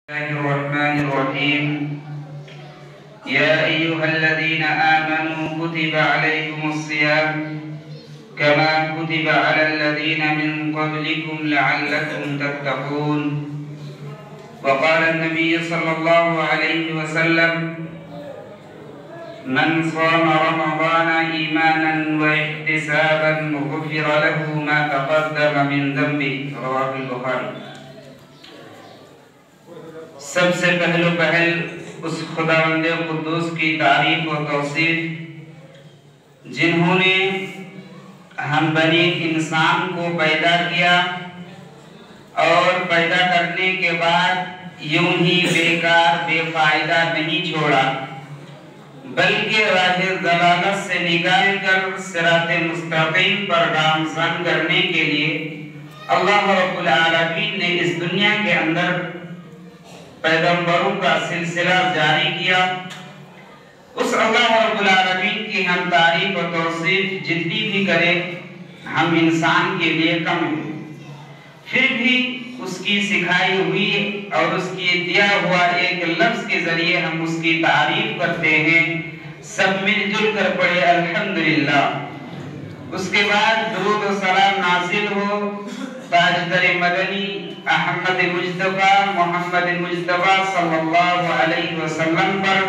Bismillahirrahmanirrahim. Ya ayyuhalladzina amanu kutiba alaikumus shiyam kama kutiba alal ladzina min qablikum la'allakum tattaqun. Wa qala an-nabiy sallallahu alaihi wasallam man shama ramadhana imanan wa ihtisaban ghufira lahu ma taqaddama min dhanbi. Rawahu al-Bukhari. सबसे पहले उस खुदावंदे कुद्दूस की तारीफ और तौसीफ जिन्होंने हम बनी इंसान को पैदा किया और पैदा करने के बाद यूं ही बेकार बेफायदा नहीं छोड़ा, बल्कि राहे दलालत से निकालकर सिराते मुस्तकीम पर गामज़न करने के लिए अल्लाह रब्बुल आलमीन ने इस दुनिया के अंदर पैगंबरों का सिलसिला जारी किया। उस अल्लाह रब्बुल आलमीन की हम तारीफ और तौसीफ जितनी भी करें हम इंसान के लिए कम है। फिर भी उसकी सिखाई हुई और उसकी दिया हुआ एक लफ्ज के जरिए हम उसकी तारीफ करते हैं। सब मिलजुल कर पढ़े अल्हम्दुलिल्लाह। उसके बाद दुरूद और सलाम नाज़िल हो ताजदर मदनी अहमद मुज्तबा मोहम्मद मुज्तबा सल्लल्लाहु अलैहि वसल्लम पर।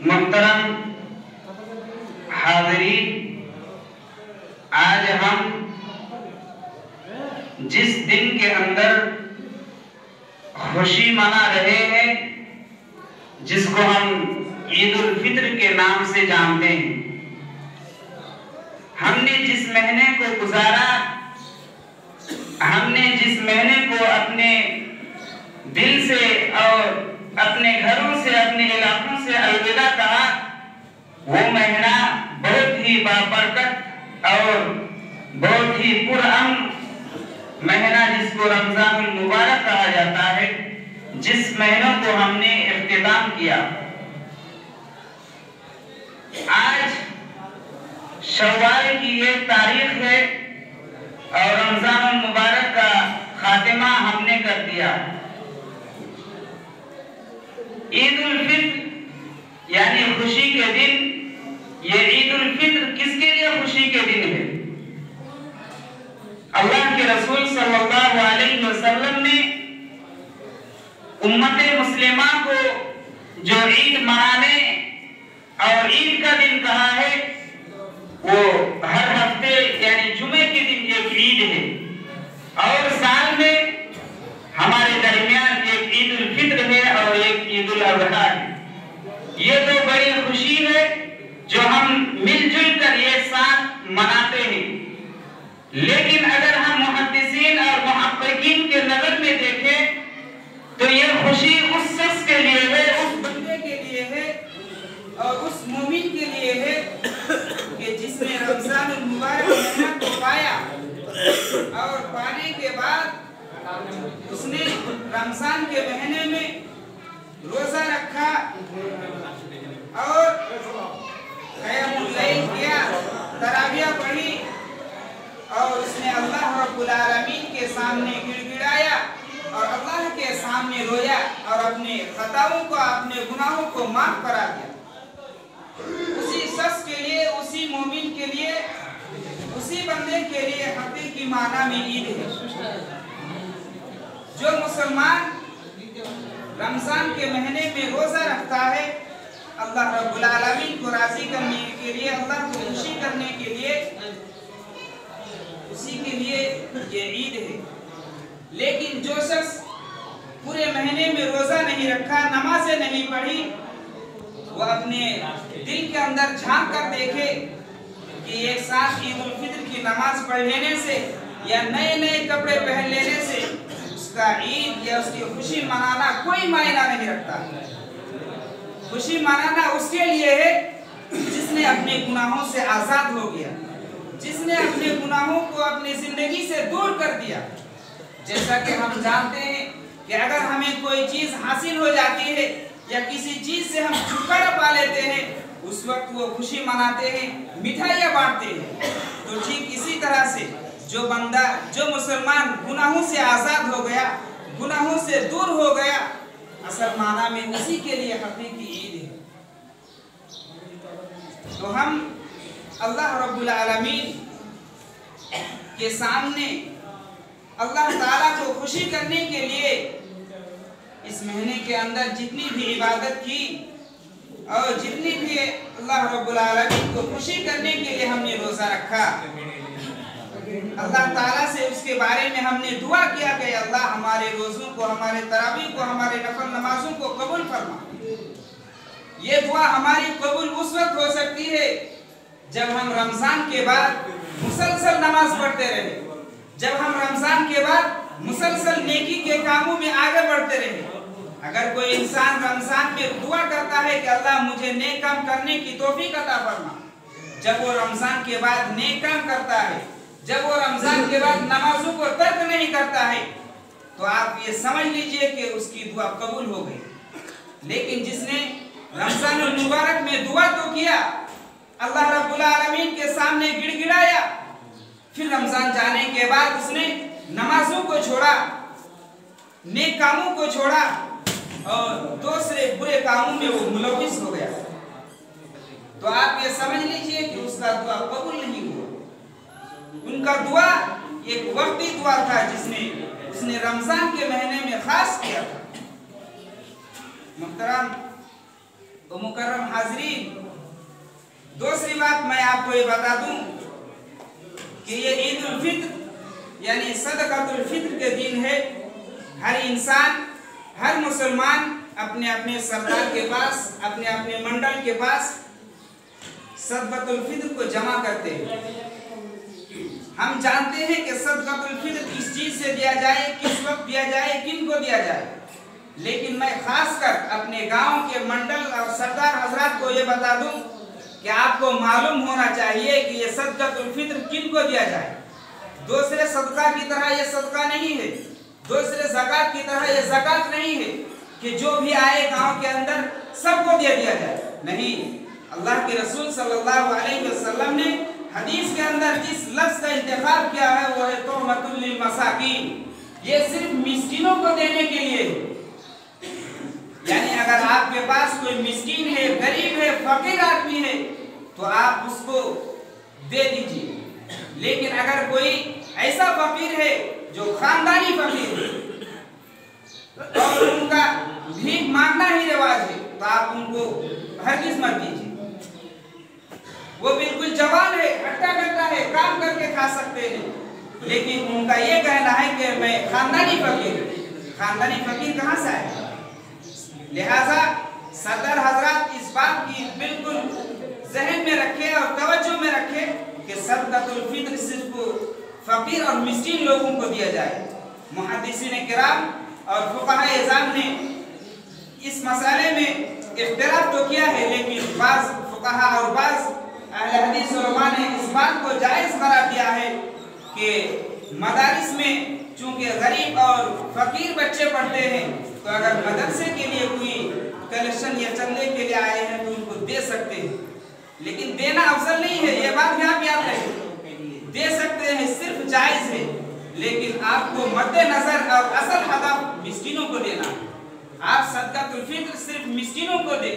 मुहतरम हाज़रीन, आज हम जिस दिन के अंदर खुशी मना रहे हैं, जिसको हम ईद उल फित्र के नाम से जानते हैं, हमने जिस महीने को गुजारा, हमने जिस महीने को अपने दिल से और अपने घरों से अपने इलाकों से अलविदा कहा, वो महीना बहुत ही बाबरकत और बहुत ही पुरअमन महीना जिसको रमजानुल मुबारक कहा जाता है, जिस महीनों को हमने इख्तिताम किया। आज शव्वाल की ये तारीख है और रमजानुल मुबारक का खातिमा हमने कर दिया। ईद उल फित्र यानी खुशी के दिन। ये ईद उल फित्र किसके लिए खुशी के दिन है? अल्लाह के रसूल सल्लल्लाहु अलैहि वसल्लम ने उम्मत मुस्लिमा को जो ईद मनाने और ईद का दिन कहा है, वो हर हफ्ते यानी जुमे के दिन एक ईद है और साल में हमारे दरमियान एक ईद उल फित्र है और एक ईद उल अज़हा है। ये तो बड़ी खुशी है जो हम मिलजुल कर ये साथ मनाते हैं। लेकिन अगर हम मुहद्दिसीन और मुहक्किकीन के नजर में देखें तो ये खुशी उस शख्स के लिए है, उस बंदे के लिए है और उस मोमिन के लिए है कि जिसने रमजानुल मुबारक महीना को पाया और पाने के बाद उसने रमजान के महीने में रोजा रखा और क़यामुल लैल किया, तरावियाँ पढ़ी और उसने अल्लाह रब्बुल आलमीन के सामने गिड़गिड़ाया और अल्लाह के सामने रोया और अपने खताओं को, अपने गुनाहों को माफ करा दिया। उसी शख्स के लिए, उसी मोमिन के लिए, उसी बंदे के लिए हकीकी माना में ईद है। जो मुसलमान रमजान के महीने में रोजा रखता है, अल्लाह रब्बुल आलमीन को राजी करने के लिए, अल्लाह को खुशी करने के लिए, उसी के लिए ये ईद है। लेकिन जो शख्स पूरे महीने में रोजा नहीं रखा, नमाजें नहीं पढ़ी, वो अपने दिल के अंदर झांक कर देखे कि एक साथ ईद उल फित्र की नमाज पढ़ लेने से या नए नए कपड़े पहन लेने से उसका ईद या उसकी खुशी मनाना कोई मायना नहीं रखता। खुशी मनाना उसके लिए है जिसने अपने गुनाहों से आजाद हो गया, जिसने अपने गुनाहों को अपनी जिंदगी से दूर कर दिया। जैसा कि हम जानते हैं कि अगर हमें कोई चीज हासिल हो जाती है या किसी चीज से हम छुटकारा पा लेते हैं, उस वक्त वो खुशी मनाते हैं, मिठाइयाँ बांटते हैं। तो ठीक इसी तरह से जो बंदा, जो मुसलमान गुनाहों से आजाद हो गया, गुनाहों से दूर हो गया, असल माना में उसी के लिए हकीकी ईद है। तो हम अल्लाह रब्बुल आलमीन के सामने अल्लाह ताला को खुशी करने के लिए इस महीने के अंदर जितनी भी इबादत की और जितनी भी अल्लाह रब्बुल आलमीन को खुशी करने के लिए हमने रोज़ा रखा, अल्लाह ताला से उसके बारे में हमने दुआ किया कि अल्लाह हमारे रोज़ों को, हमारे तरावीह को, हमारे नफल नमाजों को कबूल फरमा। ये दुआ हमारी कबूल उस वक्त हो सकती है जब हम रमज़ान के बाद मुसलसल नमाज पढ़ते रहे, जब हम रमज़ान के बाद मुसलसल नेकी के कामों में आगे बढ़ते रहे। अगर कोई इंसान रमज़ान में दुआ करता है कि अल्लाह मुझे नेक काम करने की तौफीक अता फरमा, जब वो रमज़ान के बाद नेक काम करता है, जब वो रमज़ान के बाद नमाजों को तर्क नहीं करता है, तो आप ये समझ लीजिए कि उसकी दुआ कबूल हो गई। लेकिन जिसने रमज़ान मुबारक में दुआ तो किया, अल्लाह रब्बुल आलमीन के सामने गिड़गिड़ाया, फिर रमज़ान जाने के बाद उसने नमाजों को छोड़ा, नेक कामों को छोड़ा और दूसरे बुरे कामों में वो मुलविस हो गया, तो आप ये समझ लीजिए कि उसका दुआ कबूल नहीं हुआ। उनका दुआ एक वक्ती दुआ था जिसने उसने रमज़ान के महीने में खास किया था। मुहतरम तो मुकर्रम हाज़रीन, दूसरी बात मैं आपको ये बता दूं कि ये ईद उल फित्र यानी सदक़तुल फित्र के दिन है। हर इंसान, हर मुसलमान अपने अपने सरदार के पास, अपने अपने मंडल के पास सदक़तुल फित्र को जमा करते हैं। हम जानते हैं कि सदक़तुल फित्र किस चीज़ से दिया जाए, किस वक्त दिया जाए, किन को दिया जाए, लेकिन मैं खासकर अपने गांव के मंडल और सरदार हजरात को ये बता दूं कि आपको मालूम होना चाहिए कि ये सदक़तुल फित्र किन को दिया जाए। दूसरे सदका की तरह ये सदका नहीं है, दूसरे ज़कात की तरह ये ज़कात नहीं है कि जो भी आए गांव के अंदर सबको दे दिया जाए। नहीं, अल्लाह के रसूल सल्लल्लाहु अलैहि वसल्लम ने हदीस के अंदर जिस लफ्ज़ का इंतखाब किया है वो है तोहमतुल लिल मसाकीन। ये सिर्फ मिस्कीनों को देने के लिए, यानी अगर आपके पास कोई मिस्कीन है, गरीब है, फकीर आदमी है, तो आप उसको दे दीजिए। लेकिन अगर कोई ऐसा फकीर है जो खानदानी फकीर है और उनका भीख मांगना ही रिवाज है, तो आप उनको हरगिज़ मत दीजिए। वो बिल्कुल जवान है, हट्टा कट्टा है, काम करके खा सकते हैं, लेकिन उनका ये कहना है कि मैं खानदानी फकीर। खानदानी फकीर कहाँ से आए? लिहाजा सरदार हजरात इस बात की बिल्कुल ज़हन में रखे और तवज्जो में रखे कि सदक़तुल फित्र सिर्फ फकीर और मिस्कीन लोगों को दिया जाए। मुहद्दिसीन किराम और फुक़हा इज़ाम ने इस मसाले में इख्तिलाफ तो किया है, लेकिन बाज़ फुक़हा और बाज़ अहले हदीस उलमा ने इस बात को जायज़ करार दिया है कि मदारिस में चूँकि गरीब और फकीर बच्चे पढ़ते हैं, तो अगर मदरसे के लिए कोई कलेक्शन या चंदे के लिए आए हैं तो उनको दे सकते हैं, लेकिन देना अफजल नहीं है। ये बात भी आप याद रखें, दे सकते हैं, सिर्फ जायज़ है, लेकिन आपको मद्देनजर और असल हदफ मिस्कीनों को देना। आप सदक़तुल फित्र सिर्फ मिस्कीनों को दें,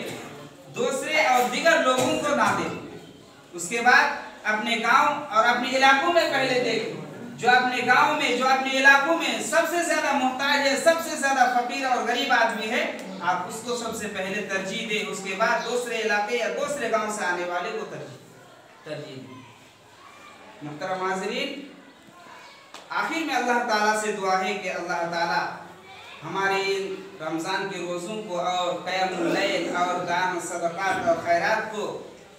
दूसरे और दीगर लोगों को ना दें। उसके बाद अपने गांव और अपने इलाकों में पहले देखें, जो अपने गांव में, जो अपने इलाकों में सबसे ज्यादा मोहताज है, सबसे ज्यादा फकीर और गरीब आदमी है, आप उसको सबसे पहले तरजीह दें। उसके बाद दूसरे इलाके या दूसरे गांव से आने वाले को तरजीह दें। मुहतरम हाज़रीन, आखिर में अल्लाह ताला से दुआ है कि अल्लाह ताला हमारे रमज़ान के रोज़ों को और क़यामुल लैल और दान सदक़ात और खैरात को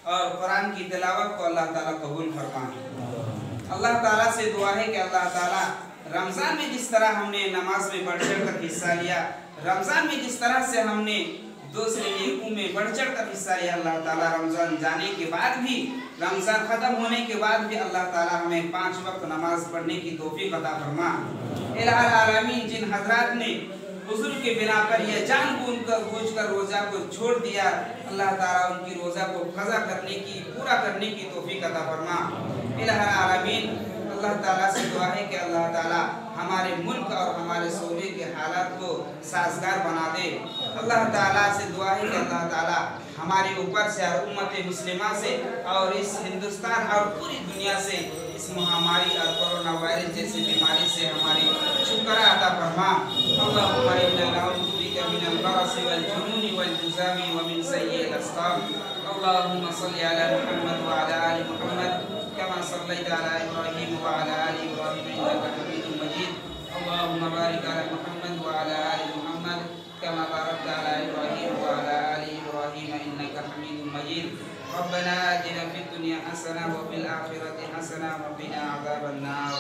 और कुरान की तिलावत को अल्लाह ताला कबूल फरमाए। अल्लाह ताला से दुआ है कि अल्लाह ताला रमज़ान में जिस तरह हमने नमाज में बढ़ चढ़ कर हिस्सा लिया, रमज़ान में जिस तरह से हमने दूसरे नेकों में बढ़ चढ़ कर हिस्सा लिया, अल्लाह ताला रमज़ान जाने के बाद भी, रमज़ान ख़त्म होने के बाद भी अल्लाह ताला हमें 5 वक्त नमाज पढ़ने की तौफ़ीक़ अता फरमा। इलाहुल आलमीन, जिन हज़रात ने उज़्र के बिना पर यह जानबूझ कर रोज़ा को छोड़ दिया, अल्लाह ताला उनकी रोज़ा को क़ज़ा करने की, पूरा करने की तौफ़ीक़ अता फरमा। इलाहुल आलमीन, अल्लाह ताला से दुआ है कि अल्लाह ताला हमारे मुल्क और हमारे सूबे के हालात को साजगार बना दे। अल्लाह ताला से दुआ है कि अल्लाह ताला हमारे ऊपर से और उम्मत मुस्लिमा से और इस हिंदुस्तान और पूरी दुनिया से इस महामारी और कोरोना वायरस जैसी बीमारी से हमारी छुटकारा अता फरमा। अल्लाहुम्मा इन्ना नऊज़ु बिका मिनल बरसी वल जुनूनि वल जुज़ामी व मिन सय्यिल अस्क़ाम। अल्लाहुम्मा सल्लि अला मुहम्मद व अला आलि मुहम्मद कमा सल्लैता अला इब्राहीम व अला आलि इब्राहीम इन्नका हमीदुम मजीद। अल्लाहुम्मा बारिक अला मुहम्मद व अला आलि मुहम्मद कमा बारकता अला इब्राहीम व अला आलि इब्राहीम इन्नका हमीदुम मजीद। रब्बना आतिना फिद दुनिया हसना व फिल आखिरति हसना व क़िना अज़ाबन नार।